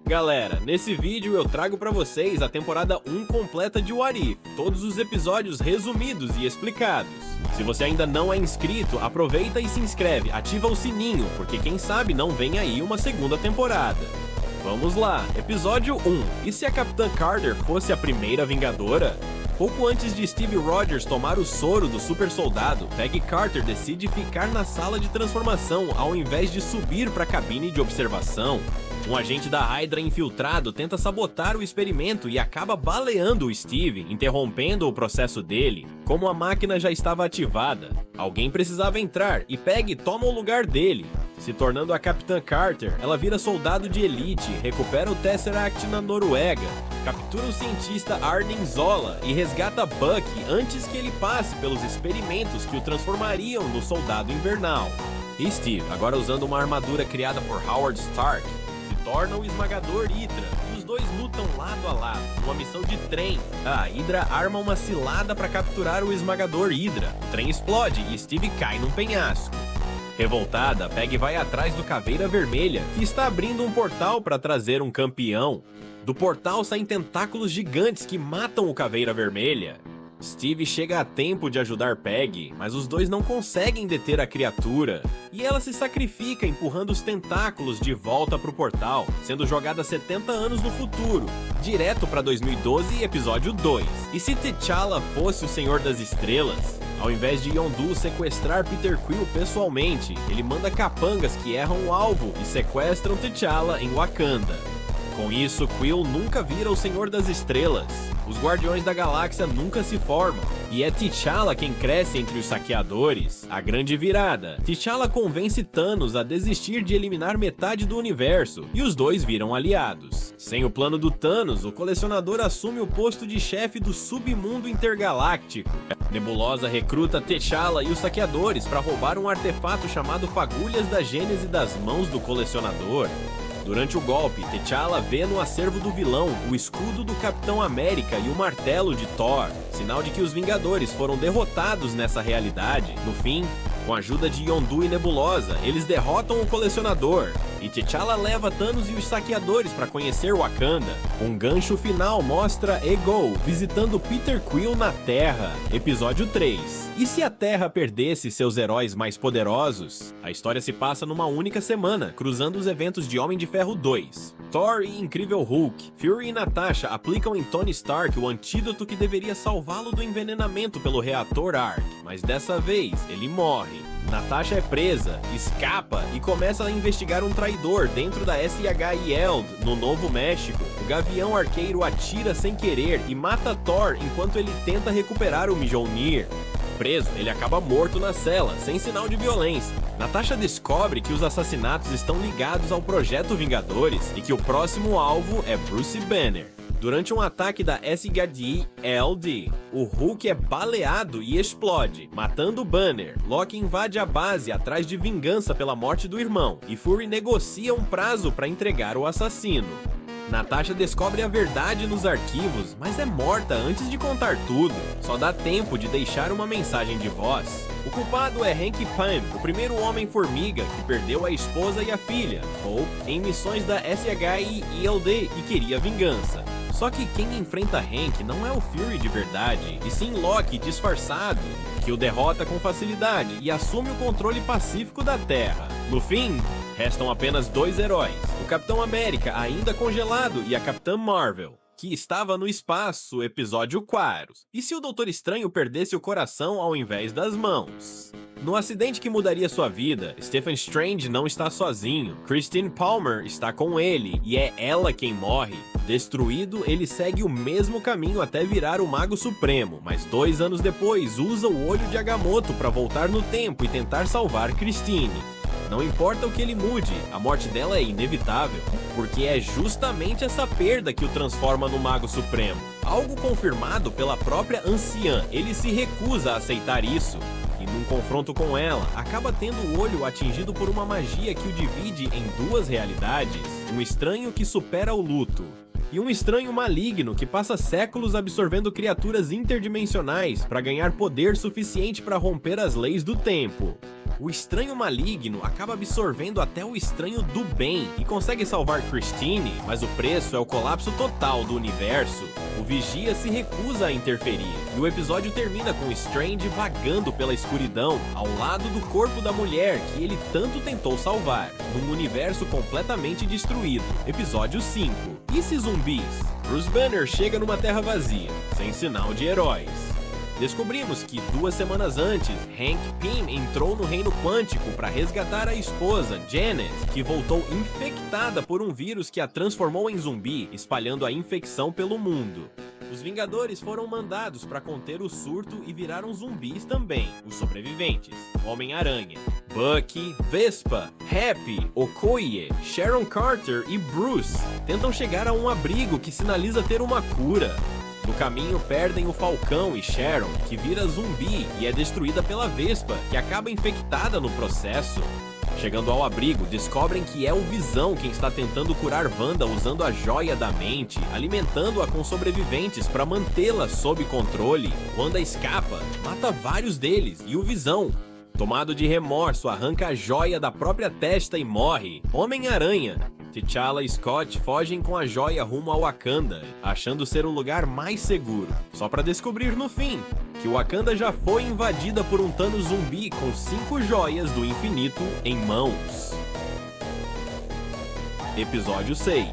Galera, nesse vídeo eu trago pra vocês a temporada 1 completa de What If, todos os episódios resumidos e explicados. Se você ainda não é inscrito, aproveita e se inscreve, ativa o sininho, porque quem sabe não vem aí uma segunda temporada. Vamos lá, episódio 1. E se a Capitã Carter fosse a primeira Vingadora? Pouco antes de Steve Rogers tomar o soro do super soldado, Peggy Carter decide ficar na sala de transformação ao invés de subir para a cabine de observação. Um agente da Hydra infiltrado tenta sabotar o experimento e acaba baleando o Steve, interrompendo o processo dele. Como a máquina já estava ativada, alguém precisava entrar e Peggy toma o lugar dele. Se tornando a Capitã Carter, ela vira soldado de elite, recupera o Tesseract na Noruega, captura o cientista Arnim Zola e resgata Buck antes que ele passe pelos experimentos que o transformariam no Soldado Invernal. E Steve, agora usando uma armadura criada por Howard Stark, se torna o Esmagador Hydra e os dois lutam lado a lado, numa missão de trem. A Hydra arma uma cilada para capturar o Esmagador Hydra, o trem explode e Steve cai num penhasco. Revoltada, Peggy vai atrás do Caveira Vermelha, que está abrindo um portal para trazer um campeão. Do portal saem tentáculos gigantes que matam o Caveira Vermelha. Steve chega a tempo de ajudar Peggy, mas os dois não conseguem deter a criatura, e ela se sacrifica empurrando os tentáculos de volta pro portal, sendo jogada 70 anos no futuro, direto para 2012, episódio 2. E se T'Challa fosse o Senhor das Estrelas? Ao invés de Yondu sequestrar Peter Quill pessoalmente, ele manda capangas que erram o alvo e sequestram T'Challa em Wakanda. Com isso, Quill nunca vira o Senhor das Estrelas. Os Guardiões da Galáxia nunca se formam. E é T'Challa quem cresce entre os saqueadores. A grande virada. T'Challa convence Thanos a desistir de eliminar metade do universo, e os dois viram aliados. Sem o plano do Thanos, o colecionador assume o posto de chefe do submundo intergaláctico. Nebulosa recruta T'Challa e os saqueadores para roubar um artefato chamado Fagulhas da Gênese das mãos do colecionador. Durante o golpe, T'Challa vê no acervo do vilão o escudo do Capitão América e o martelo de Thor, sinal de que os Vingadores foram derrotados nessa realidade. No fim, com a ajuda de Yondu e Nebulosa, eles derrotam o colecionador, e T'Challa leva Thanos e os saqueadores para conhecer Wakanda. Um gancho final mostra Ego visitando Peter Quill na Terra, episódio 3. E se a Terra perdesse seus heróis mais poderosos? A história se passa numa única semana, cruzando os eventos de Homem de Ferro 2. Thor e Incrível Hulk, Fury e Natasha aplicam em Tony Stark o antídoto que deveria salvá-lo do envenenamento pelo reator Ark, mas dessa vez ele morre. Natasha é presa, escapa e começa a investigar um traidor dentro da SHI Eld, no Novo México. O Gavião Arqueiro atira sem querer e mata Thor enquanto ele tenta recuperar o Mjolnir. Preso, ele acaba morto na cela, sem sinal de violência. Natasha descobre que os assassinatos estão ligados ao Projeto Vingadores e que o próximo alvo é Bruce Banner. Durante um ataque da SHI-LD, o Hulk é baleado e explode, matando Banner. Loki invade a base atrás de vingança pela morte do irmão, e Fury negocia um prazo para entregar o assassino. Natasha descobre a verdade nos arquivos, mas é morta antes de contar tudo. Só dá tempo de deixar uma mensagem de voz. O culpado é Hank Pym, o primeiro Homem-Formiga que perdeu a esposa e a filha, Hope, em missões da SHI-ELD e queria vingança. Só que quem enfrenta Hank não é o Fury de verdade, e sim Loki disfarçado, que o derrota com facilidade e assume o controle pacífico da Terra. No fim, restam apenas dois heróis, o Capitão América ainda congelado e a Capitã Marvel, que estava no espaço, episódio 4. E se o Doutor Estranho perdesse o coração ao invés das mãos? No acidente que mudaria sua vida, Stephen Strange não está sozinho. Christine Palmer está com ele e é ela quem morre. Destruído, ele segue o mesmo caminho até virar o Mago Supremo, mas 2 anos depois usa o olho de Agamotto para voltar no tempo e tentar salvar Christine. Não importa o que ele mude, a morte dela é inevitável, porque é justamente essa perda que o transforma no Mago Supremo. Algo confirmado pela própria anciã, ele se recusa a aceitar isso. E num confronto com ela, acaba tendo o olho atingido por uma magia que o divide em 2 realidades. Um estranho que supera o luto. E um estranho maligno que passa séculos absorvendo criaturas interdimensionais para ganhar poder suficiente para romper as leis do tempo. O estranho maligno acaba absorvendo até o estranho do bem e consegue salvar Christine, mas o preço é o colapso total do universo. O Vigia se recusa a interferir, e o episódio termina com Strange vagando pela escuridão ao lado do corpo da mulher que ele tanto tentou salvar, num universo completamente destruído. Episódio 5. E se zumbis? Bruce Banner chega numa terra vazia, sem sinal de heróis. Descobrimos que 2 semanas antes, Hank Pym entrou no reino quântico para resgatar a esposa, Janet, que voltou infectada por um vírus que a transformou em zumbi, espalhando a infecção pelo mundo. Os Vingadores foram mandados para conter o surto e viraram zumbis também, os sobreviventes. Homem-Aranha, Bucky, Vespa, Happy, Okoye, Sharon Carter e Bruce tentam chegar a um abrigo que sinaliza ter uma cura. No caminho perdem o Falcão e Sharon, que vira zumbi e é destruída pela Vespa, que acaba infectada no processo. Chegando ao abrigo, descobrem que é o Visão quem está tentando curar Wanda usando a joia da mente, alimentando-a com sobreviventes para mantê-la sob controle. Wanda escapa, mata vários deles e o Visão, tomado de remorso, arranca a joia da própria testa e morre. Homem-Aranha, T'Challa e Scott fogem com a joia rumo a Wakanda, achando ser o lugar mais seguro, só para descobrir no fim que Wakanda já foi invadida por um Thanos zumbi com 5 joias do infinito em mãos. Episódio 6.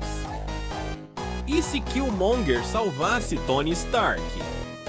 E se Killmonger salvasse Tony Stark?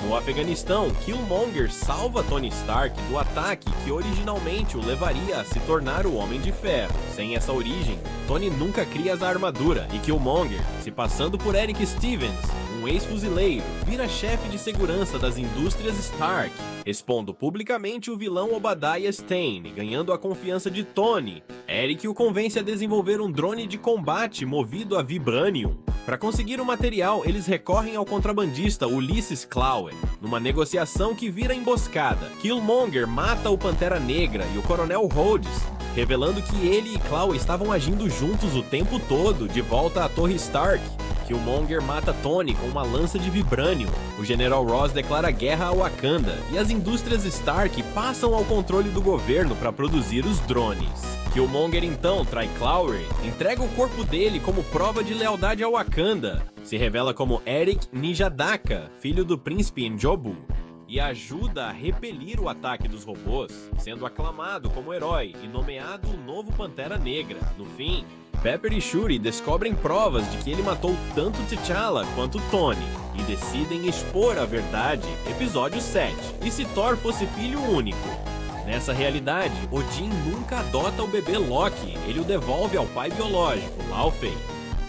No Afeganistão, Killmonger salva Tony Stark do ataque que originalmente o levaria a se tornar o Homem de Ferro. Sem essa origem, Tony nunca cria a armadura e Killmonger, se passando por Eric Stevens, um ex-fuzileiro, vira chefe de segurança das indústrias Stark, expondo publicamente o vilão Obadiah Stane, ganhando a confiança de Tony. Eric o convence a desenvolver um drone de combate movido a Vibranium. Para conseguir o material, eles recorrem ao contrabandista Ulysses Klaue. Numa negociação que vira emboscada, Killmonger mata o Pantera Negra e o Coronel Rhodes, revelando que ele e Klaue estavam agindo juntos o tempo todo, de volta à Torre Stark. Killmonger mata Tony com uma lança de Vibranium. O General Ross declara guerra a Wakanda, e as indústrias Stark passam ao controle do governo para produzir os drones. Killmonger então trai Klaue, entrega o corpo dele como prova de lealdade a Wakanda, se revela como Eric Nijadaka, filho do príncipe N'Jobu, e ajuda a repelir o ataque dos robôs, sendo aclamado como herói e nomeado o novo Pantera Negra. No fim, Pepper e Shuri descobrem provas de que ele matou tanto T'Challa quanto Tony, e decidem expor a verdade. Episódio 7. E se Thor fosse filho único? Nessa realidade, Odin nunca adota o bebê Loki, ele o devolve ao pai biológico, Laufey.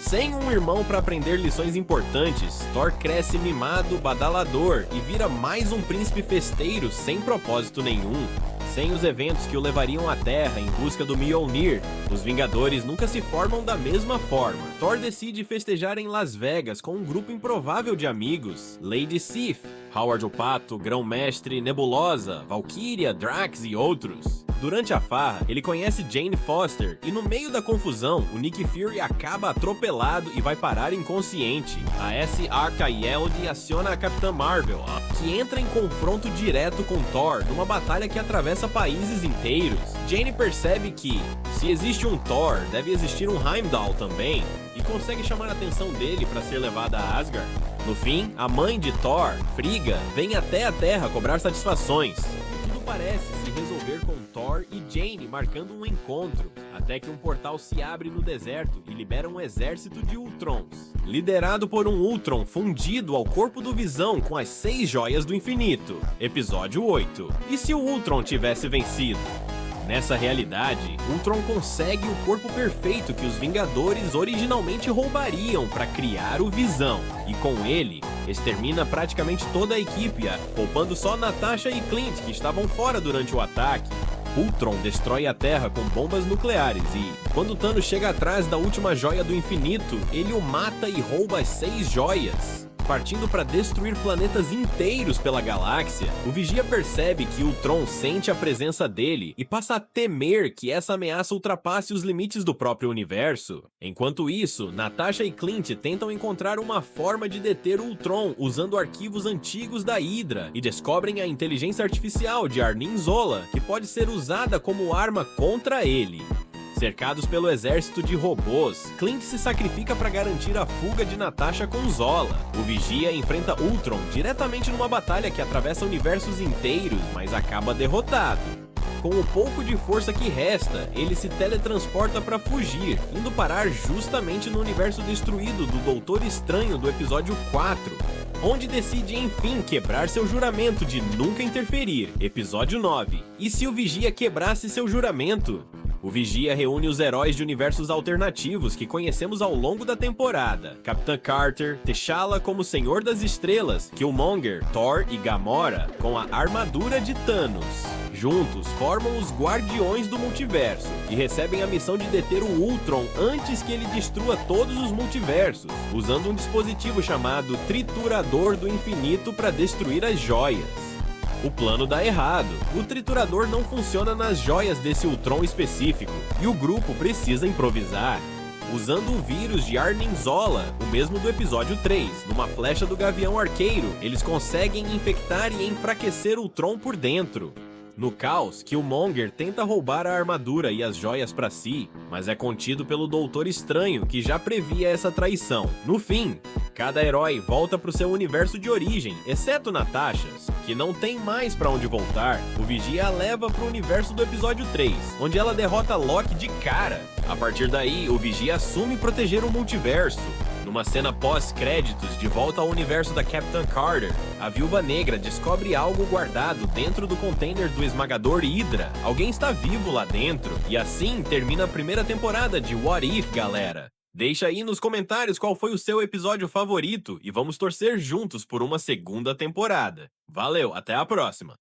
Sem um irmão para aprender lições importantes, Thor cresce mimado, badalador e vira mais um príncipe festeiro sem propósito nenhum. Sem os eventos que o levariam à Terra em busca do Mjolnir, os Vingadores nunca se formam da mesma forma. Thor decide festejar em Las Vegas com um grupo improvável de amigos: Lady Sif, Howard o Pato, Grão-Mestre, Nebulosa, Valkyria, Drax e outros. Durante a farra, ele conhece Jane Foster e no meio da confusão, o Nick Fury acaba atropelado e vai parar inconsciente. A S. Arca-Yeld aciona a Capitã Marvel, que entra em confronto direto com Thor numa batalha que atravessa países inteiros. Jane percebe que, se existe um Thor, deve existir um Heimdall também, e consegue chamar a atenção dele para ser levada a Asgard. No fim, a mãe de Thor, Frigga, vem até a Terra cobrar satisfações. E tudo parece se resolver com Thor e Jane marcando um encontro, até que um portal se abre no deserto e libera um exército de Ultrons, liderado por um Ultron fundido ao corpo do Visão com as 6 joias do infinito. Episódio 8. E se o Ultron tivesse vencido? Nessa realidade, Ultron consegue o corpo perfeito que os Vingadores originalmente roubariam para criar o Visão, e com ele, extermina praticamente toda a equipe, poupando só Natasha e Clint, que estavam fora durante o ataque. Ultron destrói a Terra com bombas nucleares e, quando Thanos chega atrás da última joia do infinito, ele o mata e rouba as 6 joias. partindo para destruir planetas inteiros pela galáxia, o Vigia percebe que Ultron sente a presença dele e passa a temer que essa ameaça ultrapasse os limites do próprio universo. Enquanto isso, Natasha e Clint tentam encontrar uma forma de deter Ultron usando arquivos antigos da Hydra e descobrem a inteligência artificial de Arnim Zola, que pode ser usada como arma contra ele. Cercados pelo exército de robôs, Clint se sacrifica para garantir a fuga de Natasha com Zola. O Vigia enfrenta Ultron diretamente numa batalha que atravessa universos inteiros, mas acaba derrotado. Com o pouco de força que resta, ele se teletransporta para fugir, indo parar justamente no universo destruído do Doutor Estranho do episódio 4, onde decide enfim quebrar seu juramento de nunca interferir, episódio 9. E se o Vigia quebrasse seu juramento? O Vigia reúne os heróis de universos alternativos que conhecemos ao longo da temporada. Capitã Carter, T'Challa como Senhor das Estrelas, Killmonger, Thor e Gamora com a armadura de Thanos. Juntos, formam os Guardiões do Multiverso e recebem a missão de deter o Ultron antes que ele destrua todos os multiversos, usando um dispositivo chamado Triturador do Infinito para destruir as joias. O plano dá errado. O triturador não funciona nas joias desse Ultron específico, e o grupo precisa improvisar. Usando o vírus de Arnim Zola, o mesmo do episódio 3, numa flecha do Gavião Arqueiro, eles conseguem infectar e enfraquecer Ultron por dentro. No caos, Killmonger tenta roubar a armadura e as joias para si, mas é contido pelo Doutor Estranho, que já previa essa traição. No fim, cada herói volta pro seu universo de origem, exceto Natasha, que não tem mais pra onde voltar. O Vigia a leva pro universo do episódio 3, onde ela derrota Loki de cara. A partir daí, o Vigia assume proteger o multiverso. Numa cena pós-créditos de volta ao universo da Capitã Carter, a Viúva Negra descobre algo guardado dentro do container do esmagador Hydra. Alguém está vivo lá dentro. E assim termina a primeira temporada de What If, galera. Deixa aí nos comentários qual foi o seu episódio favorito e vamos torcer juntos por uma segunda temporada. Valeu, até a próxima!